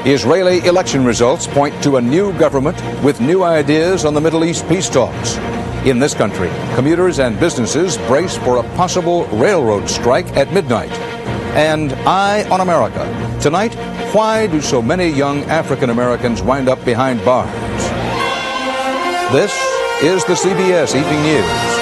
Israeli election results point to a new government with new ideas on the Middle East peace talks. In this country, commuters and businesses brace for a possible railroad strike at midnight. And Eye on America. Tonight, why do so many young African Americans wind up behind bars? This is the CBS Evening News.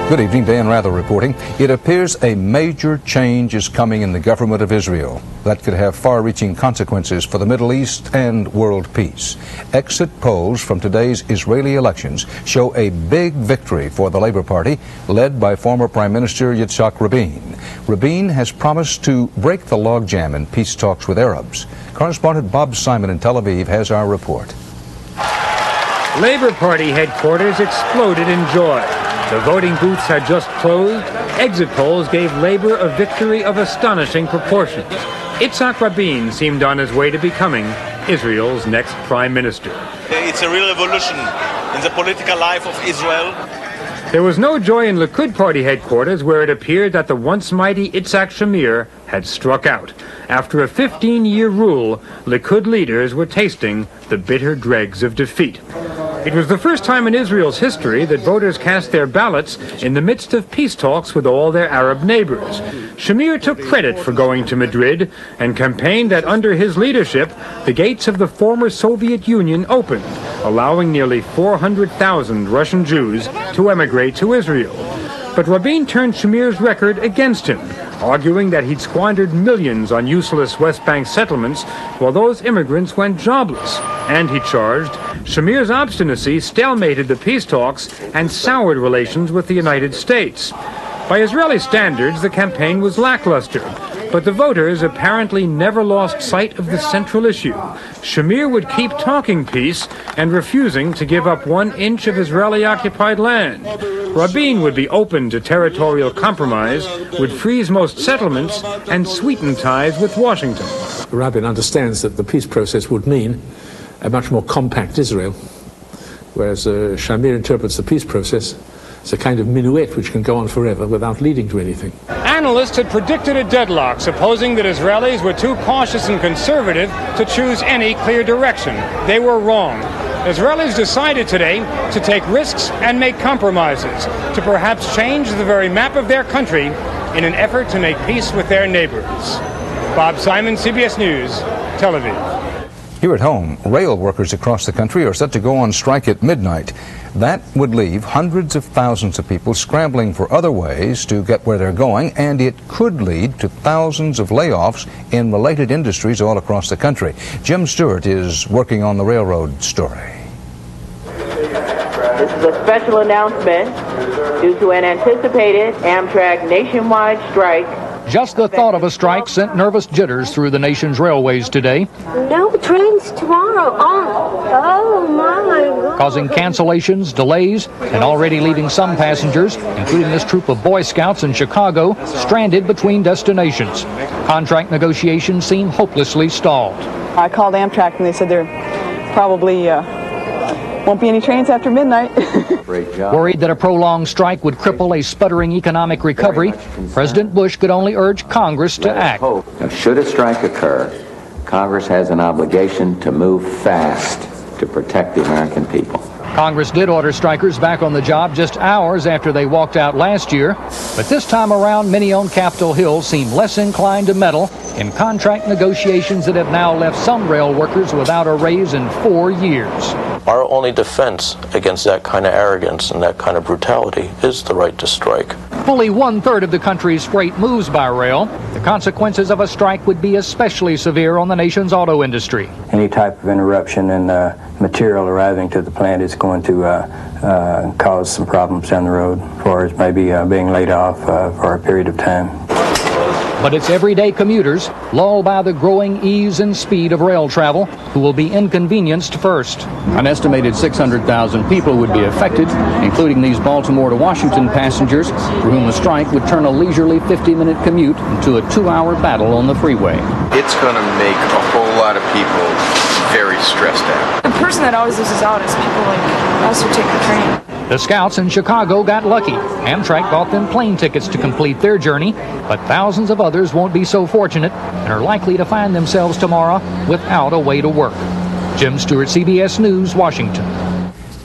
Good evening, Dan Rather reporting. It appears a major change is coming in the government of Israel that could have far-reaching consequences for the Middle East and world peace. Exit polls from today's Israeli elections show a big victory for the Labor Party, led by former Prime Minister Yitzhak Rabin. Rabin has promised to break the logjam in peace talks with Arabs. Correspondent Bob Simon in Tel Aviv has our report. Labor Party headquarters exploded in joy. The voting booths had just closed. Exit polls gave Labor a victory of astonishing proportions. Yitzhak Rabin seemed on his way to becoming Israel's next prime minister. It's a real revolution in the political life of Israel. There was no joy in Likud Party headquarters, where it appeared that the once mighty Itzhak Shamir had struck out. After a 15-year rule, Likud leaders were tasting the bitter dregs of defeat. It was the first time in Israel's history that voters cast their ballots in the midst of peace talks with all their Arab neighbors. Shamir took credit for going to Madrid and campaigned that under his leadership, the gates of the former Soviet Union opened, allowing nearly 400,000 Russian Jews to emigrate to Israel. But Rabin turned Shamir's record against him, arguing that he'd squandered millions on useless West Bank settlements while those immigrants went jobless. And he charged, Shamir's obstinacy stalemated the peace talks and soured relations with the United States. By Israeli standards, the campaign was lackluster, but the voters apparently never lost sight of the central issue. Shamir would keep talking peace and refusing to give up 1 inch of Israeli-occupied land. Rabin would be open to territorial compromise, would freeze most settlements, and sweeten ties with Washington. Rabin understands that the peace process would mean a much more compact Israel, whereas Shamir interprets the peace process as a kind of minuet which can go on forever without leading to anything. Analysts had predicted a deadlock, supposing that Israelis were too cautious and conservative to choose any clear direction. They were wrong. Israelis decided today to take risks and make compromises, to perhaps change the very map of their country in an effort to make peace with their neighbors. Bob Simon, CBS News, Tel Aviv. Here at home, rail workers across the country are set to go on strike at midnight. That would leave hundreds of thousands of people scrambling for other ways to get where they're going, and it could lead to thousands of layoffs in related industries all across the country. Jim Stewart is working on the railroad story. This is a special announcement due to an anticipated Amtrak nationwide strike. Just the thought of a strike sent nervous jitters through the nation's railways today. No trains tomorrow. Oh my God. Causing cancellations, delays, and already leaving some passengers, including this troop of Boy Scouts in Chicago, stranded between destinations. Contract negotiations seem hopelessly stalled. I called Amtrak and they said there probably won't be any trains after midnight. Worried that a prolonged strike would cripple a sputtering economic recovery, President Bush could only urge Congress to act. Now, should a strike occur, Congress has an obligation to move fast to protect the American people. Congress did order strikers back on the job just hours after they walked out last year, but this time around, many on Capitol Hill seem less inclined to meddle in contract negotiations that have now left some rail workers without a raise in 4 years. Our only defense against that kind of arrogance and that kind of brutality is the right to strike. Fully 1/3 of the country's freight moves by rail. The consequences of a strike would be especially severe on the nation's auto industry. Any type of interruption in material arriving to the plant is going to cause some problems down the road, as far as maybe being laid off for a period of time. But it's everyday commuters, lulled by the growing ease and speed of rail travel, who will be inconvenienced first. An estimated 600,000 people would be affected, including these Baltimore to Washington passengers, for whom a strike would turn a leisurely 50-minute commute into a 2-hour battle on the freeway. It's going to make a whole lot of people very stressed out. The person that always loses out is people like us who take the train. The Scouts in Chicago got lucky. Amtrak bought them plane tickets to complete their journey, but thousands of others won't be so fortunate and are likely to find themselves tomorrow without a way to work. Jim Stewart, CBS News, Washington.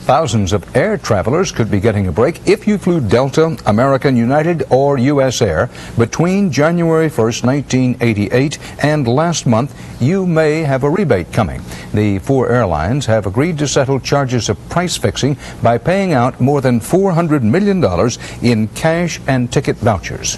Thousands of air travelers could be getting a break if you flew Delta, American, United, or U.S. Air between January 1st, 1988 and last month. You may have a rebate coming. The 4 airlines have agreed to settle charges of price fixing by paying out more than $400 million in cash and ticket vouchers.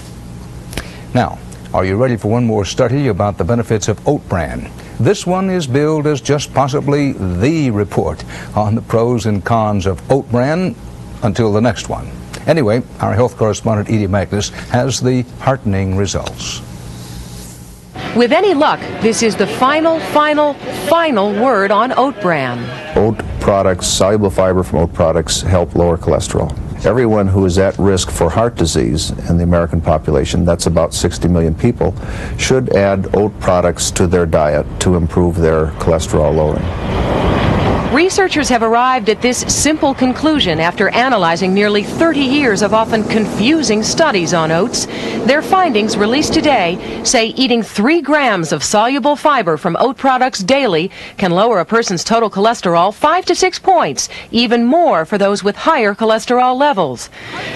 Now, are you ready for one more study about the benefits of oat bran? This one is billed as just possibly the report on the pros and cons of oat bran until the next one. Anyway, our health correspondent Edie Magnus has the heartening results. With any luck, this is the final word on oat bran. Oat products, soluble fiber from oat products, help lower cholesterol. Everyone who is at risk for heart disease in the American population, that's about 60 million people, should add oat products to their diet to improve their cholesterol lowering. Researchers have arrived at this simple conclusion after analyzing nearly 30 years of often confusing studies on oats. Their findings, released today, say eating 3 grams of soluble fiber from oat products daily can lower a person's total cholesterol 5 to 6 points, even more for those with higher cholesterol levels.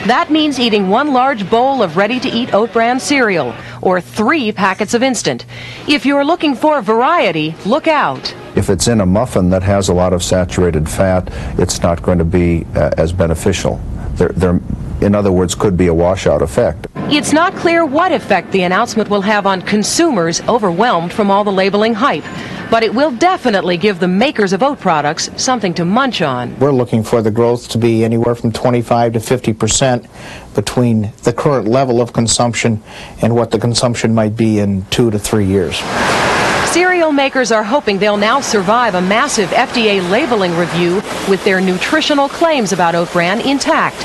That means eating 1 large bowl of ready-to-eat oat bran cereal or 3 packets of instant. If you're looking for variety, look out. If it's in a muffin that has a lot of saturated fat, it's not going to be as beneficial. There, in other words, could be a washout effect. It's not clear what effect the announcement will have on consumers overwhelmed from all the labeling hype, but it will definitely give the makers of oat products something to munch on. We're looking for the growth to be anywhere from 25 to 50% between the current level of consumption and what the consumption might be in 2 to 3 years. Cereal makers are hoping they'll now survive a massive FDA labeling review with their nutritional claims about oat bran intact.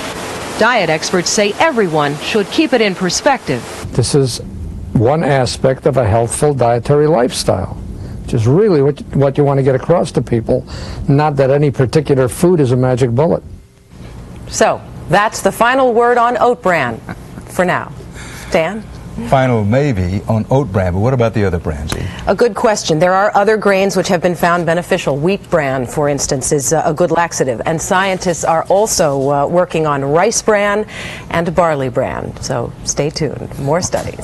Diet experts say everyone should keep it in perspective. This is one aspect of a healthful dietary lifestyle, which is really what you want to get across to people, not that any particular food is a magic bullet. So, that's the final word on oat bran for now. Dan? Final maybe on oat bran, but what about the other brands? A good question. There are other grains which have been found beneficial. Wheat bran, for instance, is a good laxative. And scientists are also working on rice bran and barley bran. So stay tuned. More studies.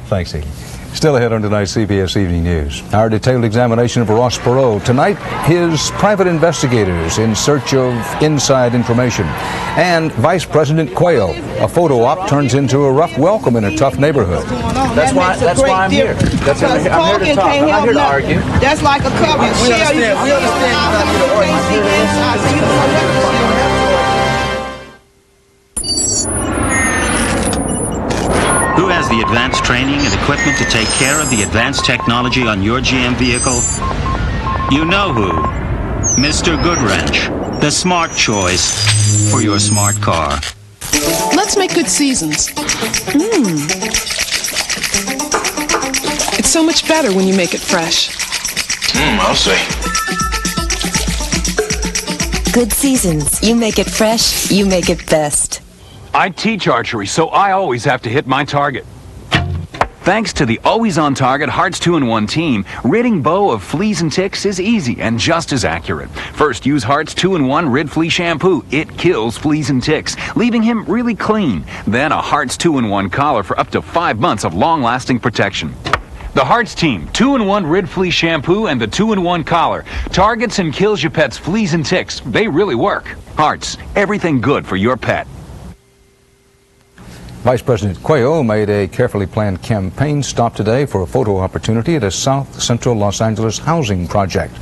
Thanks, Edie. Still ahead on tonight's CBS Evening News. Our detailed examination of Ross Perot. Tonight, his private investigators in search of inside information. And Vice President Quayle. A photo op turns into a rough welcome in a tough neighborhood. That's why I'm here. I'm here to talk. I'm not here to argue. That's like a cover. We understand. Who has the advanced training and equipment to take care of the advanced technology on your GM vehicle? You know who. Mr. Goodwrench, the smart choice for your smart car. Let's make good seasons. It's so much better when you make it fresh. I'll say. Good seasons. You make it fresh, you make it best. I teach archery, so I always have to hit my target. Thanks to the always-on-target Hearts 2-in-1 team, ridding bow of fleas and ticks is easy and just as accurate. First, use Hearts 2-in-1 Rid Flea Shampoo. It kills fleas and ticks, leaving him really clean. Then a Hearts 2-in-1 collar for up to 5 months of long-lasting protection. The Hearts team, 2-in-1 Rid Flea Shampoo and the 2-in-1 collar. Targets and kills your pet's fleas and ticks. They really work. Hearts, everything good for your pet. Vice President Quayle made a carefully planned campaign stop today for a photo opportunity at a South Central Los Angeles housing project.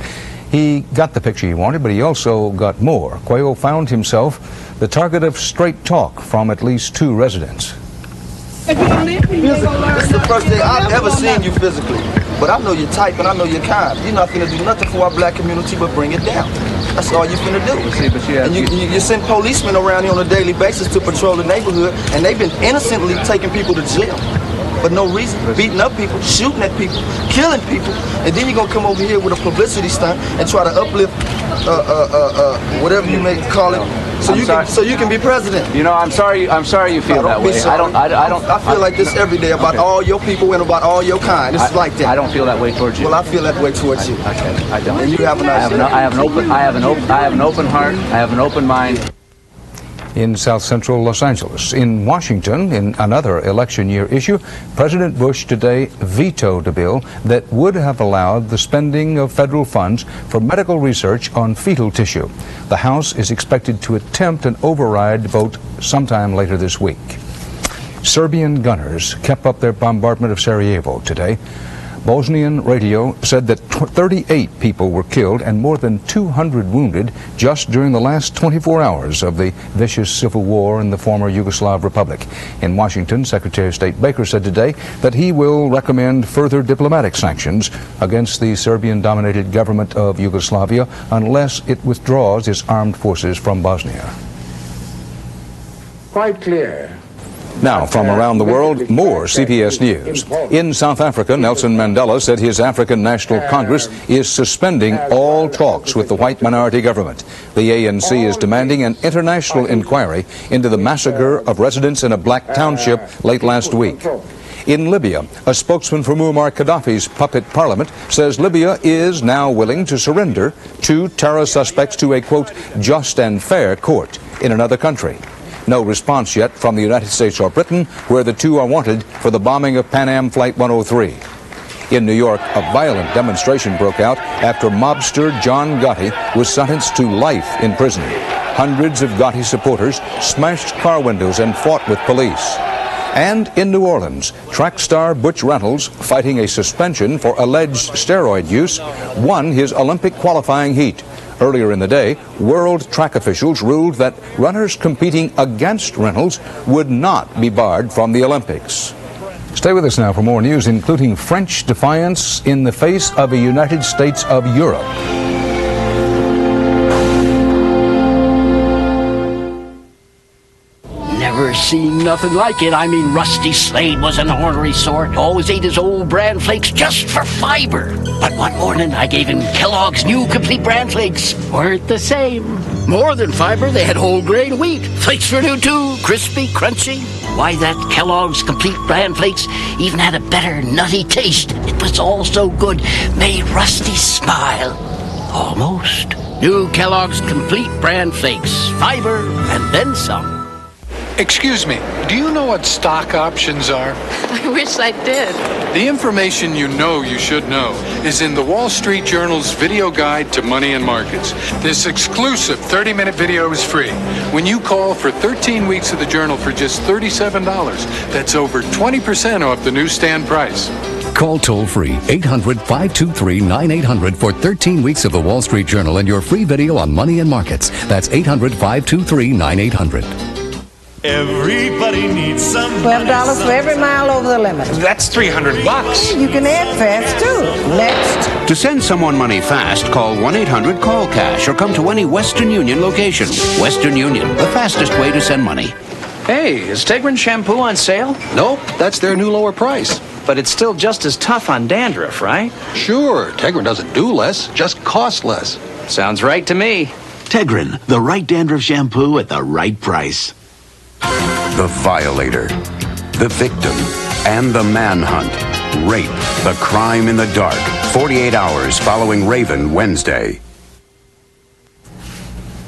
He got the picture he wanted, but he also got more. Quayle found himself the target of straight talk from at least 2 residents. This is the first day I've ever seen you physically, but I know your type and I know your kind. You're not finna do nothing for our black community but bring it down. That's all you're finna do. And you send policemen around here on a daily basis to patrol the neighborhood, and they've been innocently taking people to jail. for no reason, beating up people, shooting at people, killing people, and then you're gonna come over here with a publicity stunt and try to uplift whatever you may call it, so you can be president. You know, I'm sorry you feel that way. I feel like this every day about all your people and about all your kind. It's like that. I don't feel that way towards you. Well, I feel that way towards you. Okay, I don't. And you have a nice day. I have an open heart. I have an open mind. In South Central Los Angeles. In Washington, in another election year issue, President Bush today vetoed a bill that would have allowed the spending of federal funds for medical research on fetal tissue. The House is expected to attempt an override vote sometime later this week. Serbian gunners kept up their bombardment of Sarajevo today. Bosnian radio said that 38 people were killed and more than 200 wounded just during the last 24 hours of the vicious civil war in the former Yugoslav Republic. In Washington, Secretary of State Baker said today that he will recommend further diplomatic sanctions against the Serbian-dominated government of Yugoslavia unless it withdraws its armed forces from Bosnia. Quite clear. Now, from around the world, more CBS News. In South Africa, Nelson Mandela said his African National Congress is suspending all talks with the white minority government. The ANC is demanding an international inquiry into the massacre of residents in a black township late last week. In Libya, a spokesman for Muammar Gaddafi's puppet parliament says Libya is now willing to surrender 2 terror suspects to a, quote, just and fair court in another country. No response yet from the United States or Britain, where the 2 are wanted for the bombing of Pan Am Flight 103. In New York, a violent demonstration broke out after mobster John Gotti was sentenced to life in prison. Hundreds of Gotti supporters smashed car windows and fought with police. And in New Orleans, track star Butch Reynolds, fighting a suspension for alleged steroid use, won his Olympic qualifying heat. Earlier in the day, world track officials ruled that runners competing against Reynolds would not be barred from the Olympics. Stay with us now for more news, including French defiance in the face of a United States of Europe. Never seen nothing like it. I mean, Rusty Slade was an ornery sort. Always ate his old bran flakes just for fiber. But one morning, I gave him Kellogg's new complete bran flakes. Weren't the same. More than fiber, they had whole grain wheat. Flakes were new too, crispy, crunchy. Why, that Kellogg's complete bran flakes even had a better nutty taste. It was all so good, made Rusty smile. Almost. New Kellogg's complete bran flakes. Fiber and then some. Excuse me, do you know what stock options are? I wish I did. The information you know you should know is in the Wall Street Journal's video guide to money and markets. This exclusive 30-minute video is free. When you call for 13 weeks of the journal for just $37, that's over 20% off the newsstand price. Call toll-free 800-523-9800 for 13 weeks of the Wall Street Journal and your free video on money and markets. That's 800-523-9800. Everybody needs some $12 for every mile over the limit. That's $300. You can add fast too. Next. To send someone money fast, call 1-800-CALL-CASH or come to any Western Union location. Western Union, the fastest way to send money. Hey, is Tegrin shampoo on sale? Nope, that's their new lower price. But it's still just as tough on dandruff, right? Sure, Tegrin doesn't do less, just costs less. Sounds right to me. Tegrin, the right dandruff shampoo at the right price. The violator, the victim, and the manhunt. Rape, the crime in the dark. 48 hours following Raven Wednesday.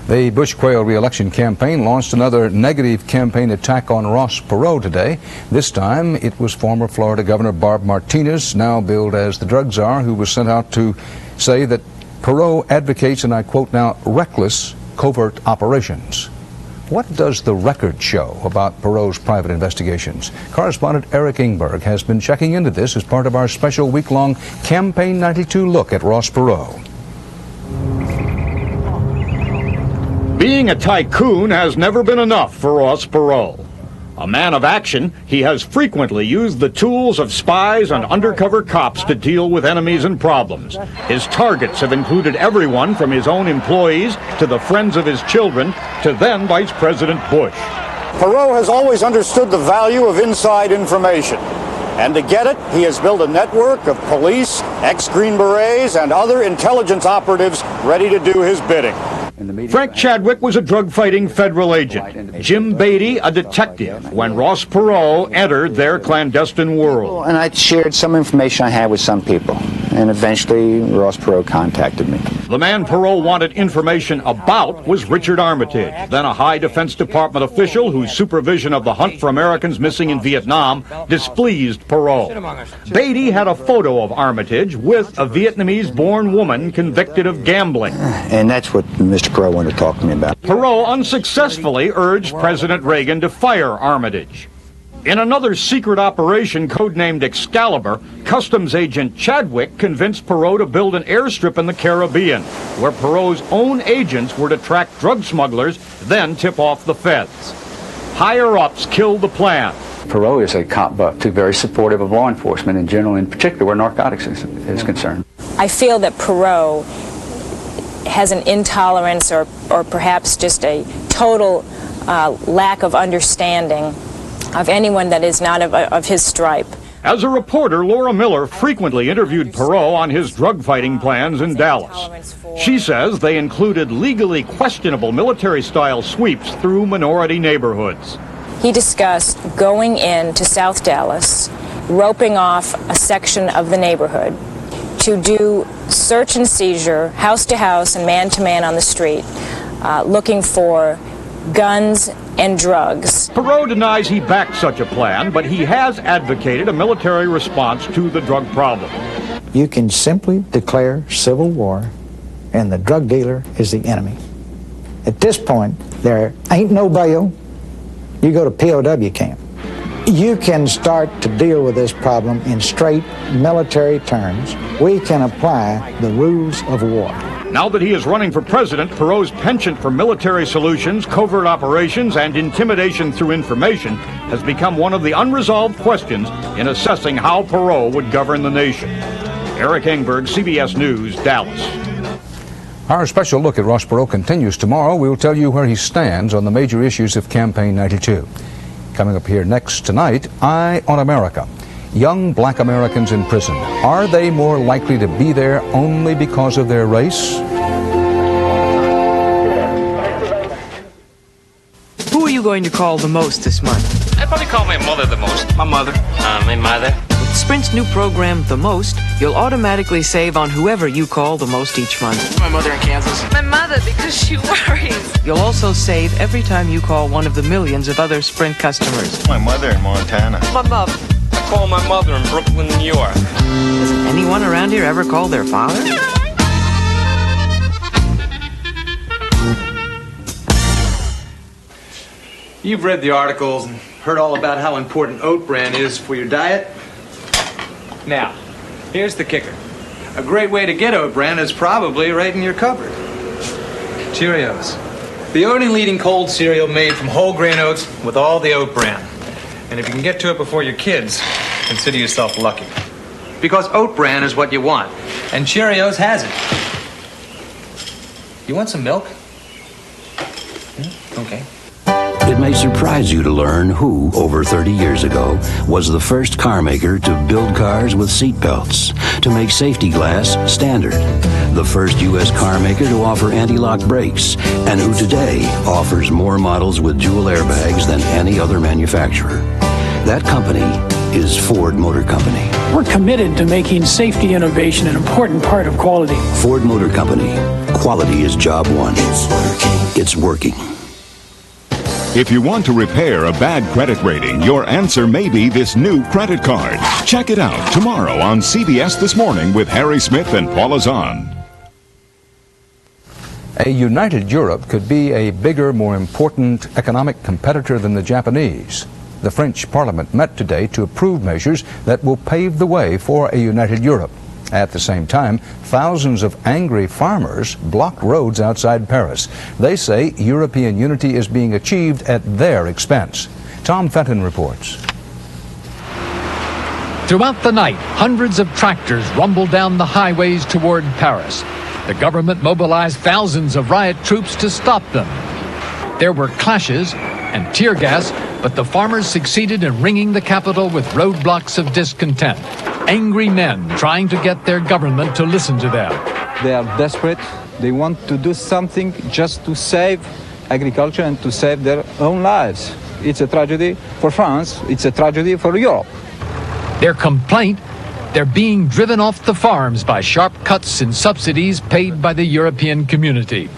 The Bush Quayle re-election campaign launched another negative campaign attack on Ross Perot today. This time, it was former Florida Governor Barb Martinez, now billed as the drug czar, who was sent out to say that Perot advocates, and I quote now, reckless covert operations. What does the record show about Perot's private investigations? Correspondent Eric Ingberg has been checking into this as part of our special week-long Campaign 92 look at Ross Perot. Being a tycoon has never been enough for Ross Perot. A man of action, he has frequently used the tools of spies and undercover cops to deal with enemies and problems. His targets have included everyone from his own employees to the friends of his children to then Vice President Bush. Perot has always understood the value of inside information, And to get it, he has built a network of police, ex-Green Berets, and other intelligence operatives ready to do his bidding. Frank Chadwick was a drug-fighting federal agent. Jim Beatty, a detective, when Ross Perot entered their clandestine world. And I shared some information I had with some people. And eventually, Ross Perot contacted me. The man Perot wanted information about was Richard Armitage, then a high Defense Department official whose supervision of the hunt for Americans missing in Vietnam displeased Perot. Beatty had a photo of Armitage with a Vietnamese-born woman convicted of gambling. And that's what Mr. Perot wanted to talk to me about. Perot unsuccessfully urged President Reagan to fire Armitage. In another secret operation codenamed Excalibur, Customs agent Chadwick convinced Perot to build an airstrip in the Caribbean, where Perot's own agents were to track drug smugglers, then tip off the feds. Higher-ups killed the plan. Perot is a cop buff, too, very supportive of law enforcement in general, in particular where narcotics is concerned. I feel that Perot has an intolerance or perhaps just a total lack of understanding of anyone that is not of his stripe. As a reporter, Laura Miller frequently interviewed Perot on his drug-fighting plans in Dallas. She says they included legally questionable military-style sweeps through minority neighborhoods. He discussed going into South Dallas, roping off a section of the neighborhood to do search and seizure, house to house and man to man on the street, looking for guns and drugs. Perot denies he backed such a plan, but he has advocated a military response to the drug problem. You can simply declare civil war, and the drug dealer is the enemy. At this point, there ain't no bail. You go to POW camp. You can start to deal with this problem in straight military terms. We can apply the rules of war. Now that he is running for president, Perot's penchant for military solutions, covert operations, and intimidation through information has become one of the unresolved questions in assessing how Perot would govern the nation. Eric Engberg, CBS News, Dallas. Our special look at Ross Perot continues tomorrow. We'll tell you where he stands on the major issues of Campaign 92. Coming up here next tonight, Eye on America. Young black Americans in prison. Are they more likely to be there only because of their race? Who are you going to call the most this month? I'd probably call my mother the most. My mother. My mother. With Sprint's new program, The Most, you'll automatically save on whoever you call the most each month. My mother in Kansas. My mother, because she worries. You'll also save every time you call one of the millions of other Sprint customers. My mother in Montana. My mother. I call my mother in Brooklyn, New York. Does anyone around here ever call their father? You've read the articles and heard all about how important oat bran is for your diet. Now, here's the kicker. A great way to get oat bran is probably right in your cupboard. Cheerios. The only leading cold cereal made from whole grain oats with all the oat bran. And if you can get to it before your kids, consider yourself lucky. Because oat bran is what you want, and Cheerios has it. You want some milk? Okay. It may surprise you to learn who, over 30 years ago, was the first car maker to build cars with seat belts, to make safety glass standard, the first U.S. car maker to offer anti-lock brakes, and who today offers more models with dual airbags than any other manufacturer. That company is Ford Motor Company. We're committed to making safety innovation an important part of quality. Ford Motor Company. Quality is job one. It's working. If you want to repair a bad credit rating, your answer may be this new credit card. Check it out tomorrow on CBS This Morning with Harry Smith and Paula Zahn. A united Europe could be a bigger, more important economic competitor than the Japanese. The French Parliament met today to approve measures that will pave the way for a united Europe. At the same time, thousands of angry farmers blocked roads outside Paris. They say European unity is being achieved at their expense. Tom Fenton reports. Throughout the night, hundreds of tractors rumbled down the highways toward Paris. The government mobilized thousands of riot troops to stop them. There were clashes, and tear gas, but the farmers succeeded in ringing the capital with roadblocks of discontent. Angry men trying to get their government to listen to them. They are desperate. They want to do something just to save agriculture and to save their own lives. It's a tragedy for France. It's a tragedy for Europe. Their complaint? They're being driven off the farms by sharp cuts in subsidies paid by the European community.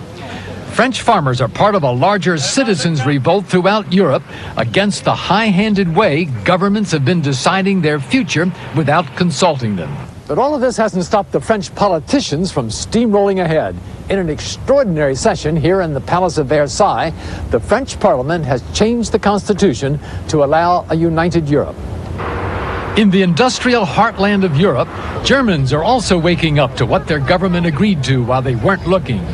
French farmers are part of a larger citizens' revolt throughout Europe against the high-handed way governments have been deciding their future without consulting them. But all of this hasn't stopped the French politicians from steamrolling ahead. In an extraordinary session here in the Palace of Versailles, the French Parliament has changed the Constitution to allow a united Europe. In the industrial heartland of Europe, Germans are also waking up to what their government agreed to while they weren't looking.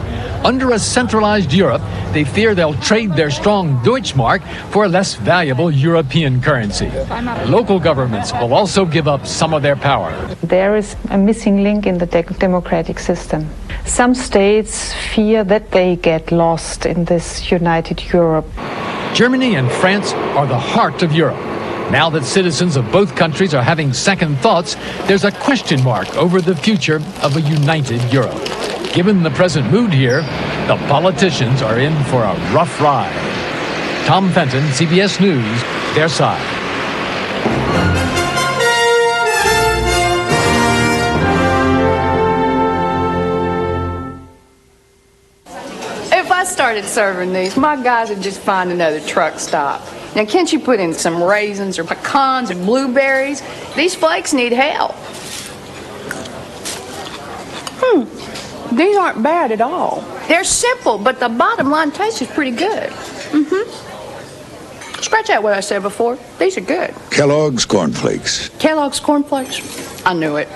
Under a centralized Europe, they fear they'll trade their strong Deutschmark for a less valuable European currency. Local governments will also give up some of their power. There is a missing link in the democratic system. Some states fear that they get lost in this united Europe. Germany and France are the heart of Europe. Now that citizens of both countries are having second thoughts, there's a question mark over the future of a united Europe. Given the present mood here, the politicians are in for a rough ride. Tom Fenton, CBS News, Versailles. If I started serving these, my guys would just find another truck stop. Now, can't you put in some raisins or pecans or blueberries? These flakes need help. These aren't bad at all. They're simple, but the bottom line taste is pretty good. Scratch out what I said before. These are good. Kellogg's Corn Flakes. Kellogg's Corn Flakes? I knew it.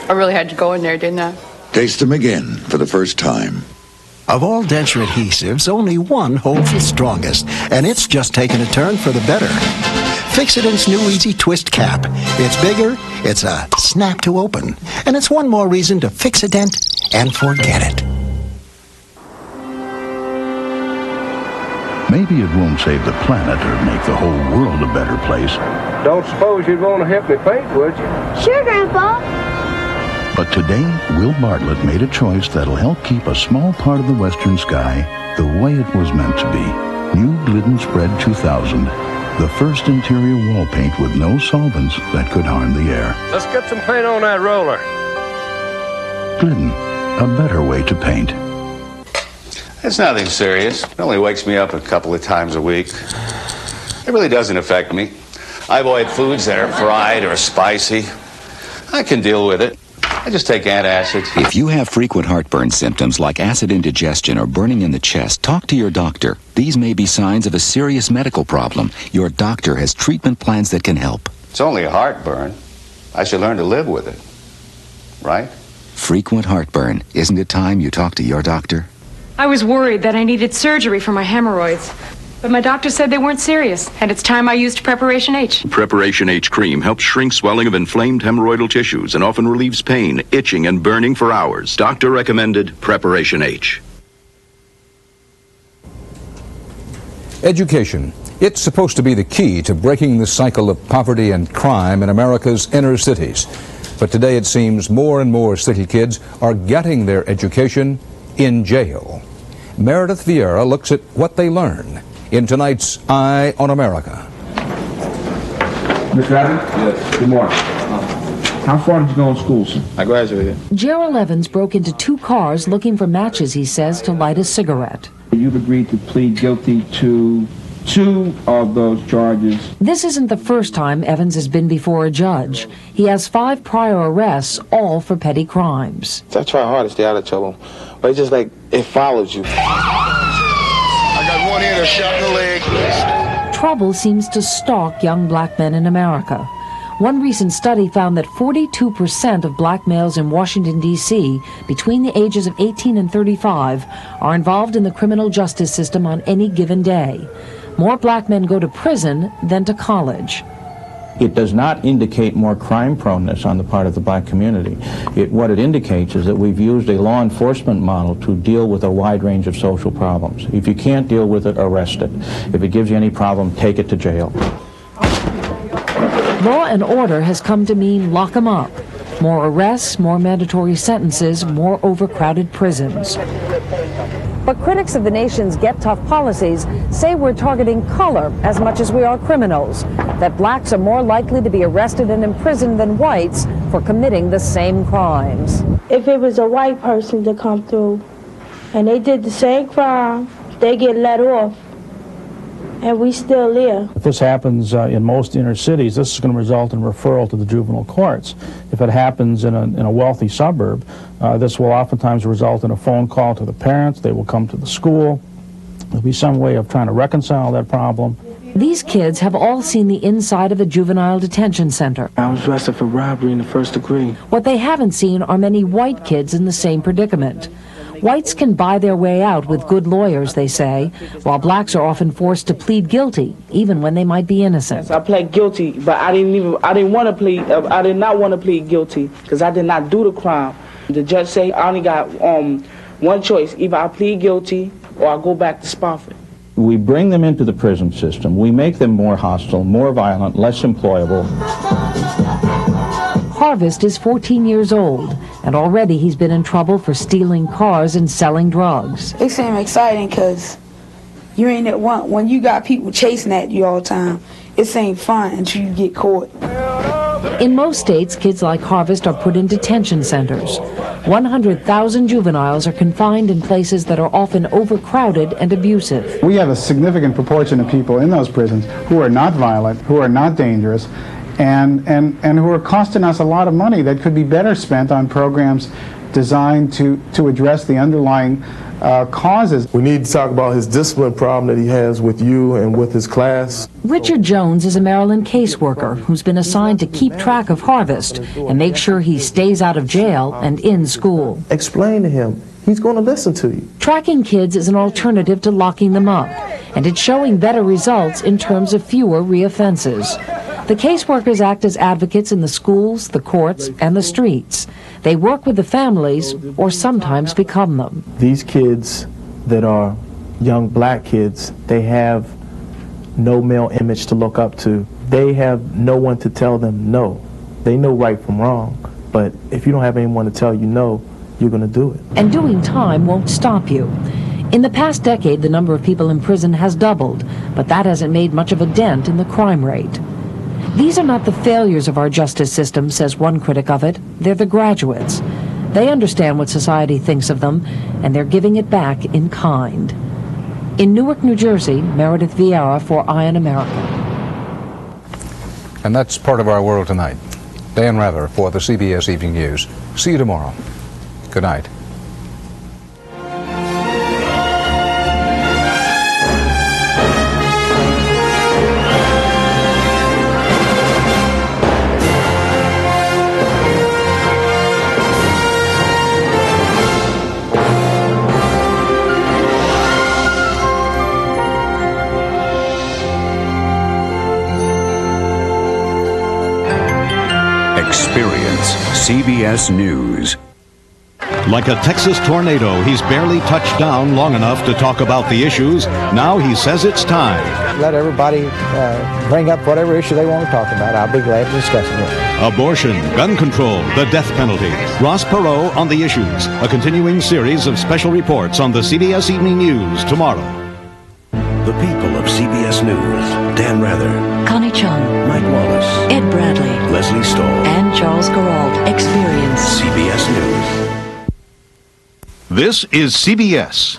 I really had to go in there, didn't I? Taste them again for the first time. Of all denture adhesives, only one holds the strongest, and it's just taken a turn for the better. Fix-It-Int's new Easy Twist Cap. It's bigger, it's a snap to open, and it's one more reason to Fix-It-Int and forget it. Maybe it won't save the planet or make the whole world a better place. Don't suppose you'd want to help me paint, would you? Sure, Grandpa. But today, Will Bartlett made a choice that'll help keep a small part of the western sky the way it was meant to be. New Glidden Spread 2000. The first interior wall paint with no solvents that could harm the air. Let's get some paint on that roller. Glidden, a better way to paint. It's nothing serious. It only wakes me up a couple of times a week. It really doesn't affect me. I avoid foods that are fried or spicy. I can deal with it. I just take antacids. If you have frequent heartburn symptoms like acid indigestion or burning in the chest, talk to your doctor. These may be signs of a serious medical problem. Your doctor has treatment plans that can help. It's only a heartburn. I should learn to live with it. Right? Frequent heartburn. Isn't it time you talk to your doctor? I was worried that I needed surgery for my hemorrhoids. But my doctor said they weren't serious, and it's time I used Preparation H. Preparation H cream helps shrink swelling of inflamed hemorrhoidal tissues and often relieves pain, itching, and burning for hours. Doctor recommended Preparation H. Education. It's supposed to be the key to breaking the cycle of poverty and crime in America's inner cities. But today it seems more and more city kids are getting their education in jail. Meredith Vieira looks at what they learn in tonight's Eye on America. Mr. Adams? Yes. Good morning. How far did you go in school, sir? I graduated. Gerald Evans broke into 2 cars looking for matches, he says, to light a cigarette. You've agreed to plead guilty to 2 of those charges. This isn't the first time Evans has been before a judge. He has 5 prior arrests, all for petty crimes. I try hard to stay out of trouble, but it's just like it follows you. I got one here that's shot in the leg. Trouble seems to stalk young black men in America. One recent study found that 42% of black males in Washington, D.C., between the ages of 18 and 35, are involved in the criminal justice system on any given day. More black men go to prison than to college. It does not indicate more crime proneness on the part of the black community. What it indicates is that we've used a law enforcement model to deal with a wide range of social problems. If you can't deal with it, arrest it. If it gives you any problem, take it to jail. Law and order has come to mean lock 'em up. More arrests, more mandatory sentences, more overcrowded prisons. But critics of the nation's Get Tough policies say we're targeting color as much as we are criminals, that blacks are more likely to be arrested and imprisoned than whites for committing the same crimes. If it was a white person to come through and they did the same crime, they get let off, and we still there. If this happens in most inner cities, this is going to result in referral to the juvenile courts. If it happens in a wealthy suburb, this will oftentimes result in a phone call to the parents. They will come to the school. There'll be some way of trying to reconcile that problem. These kids have all seen the inside of a juvenile detention center. I was arrested for robbery in the first degree. What they haven't seen are many white kids in the same predicament. Whites can buy their way out with good lawyers, they say, while blacks are often forced to plead guilty, even when they might be innocent. I pled guilty, but I did not want to plead guilty because I did not do the crime. The judge said I only got one choice: either I plead guilty or I go back to Spofford. We bring them into the prison system. We make them more hostile, more violent, less employable. Harvest is 14 years old, and already he's been in trouble for stealing cars and selling drugs. It seems exciting because you ain't at one. When you got people chasing at you all the time, it ain't fun until you get caught. In most states, kids like Harvest are put in detention centers. 100,000 juveniles are confined in places that are often overcrowded and abusive. We have a significant proportion of people in those prisons who are not violent, who are not dangerous, and who are costing us a lot of money that could be better spent on programs designed to address the underlying causes. We need to talk about his discipline problem that he has with you and with his class. Richard Jones is a Maryland caseworker who's been assigned to keep track of Harvest and make sure he stays out of jail and in school. Explain to him. He's going to listen to you. Tracking kids is an alternative to locking them up, and it's showing better results in terms of fewer reoffenses. The caseworkers act as advocates in the schools, the courts, and the streets. They work with the families or sometimes become them. These kids that are young black kids, they have no male image to look up to. They have no one to tell them no. They know right from wrong, but if you don't have anyone to tell you no, you're going to do it. And doing time won't stop you. In the past decade, the number of people in prison has doubled, but that hasn't made much of a dent in the crime rate. These are not the failures of our justice system, says one critic of it. They're the graduates. They understand what society thinks of them, and they're giving it back in kind. In Newark, New Jersey, Meredith Vieira for Eye on America. And that's part of our world tonight. Dan Rather for the CBS Evening News. See you tomorrow. Good night. Experience CBS News. Like a Texas tornado, he's barely touched down long enough to talk about the issues. Now he says it's time. Let everybody bring up whatever issue they want to talk about. I'll be glad to discuss it with them. Abortion, gun control, the death penalty. Ross Perot on the issues. A continuing series of special reports on the CBS Evening News tomorrow. The people of CBS News. Dan Rather, Connie Chung, Mike Wallace, Ed Bradley, Leslie Stahl, and Charles Gerald. Experience CBS News. This is CBS.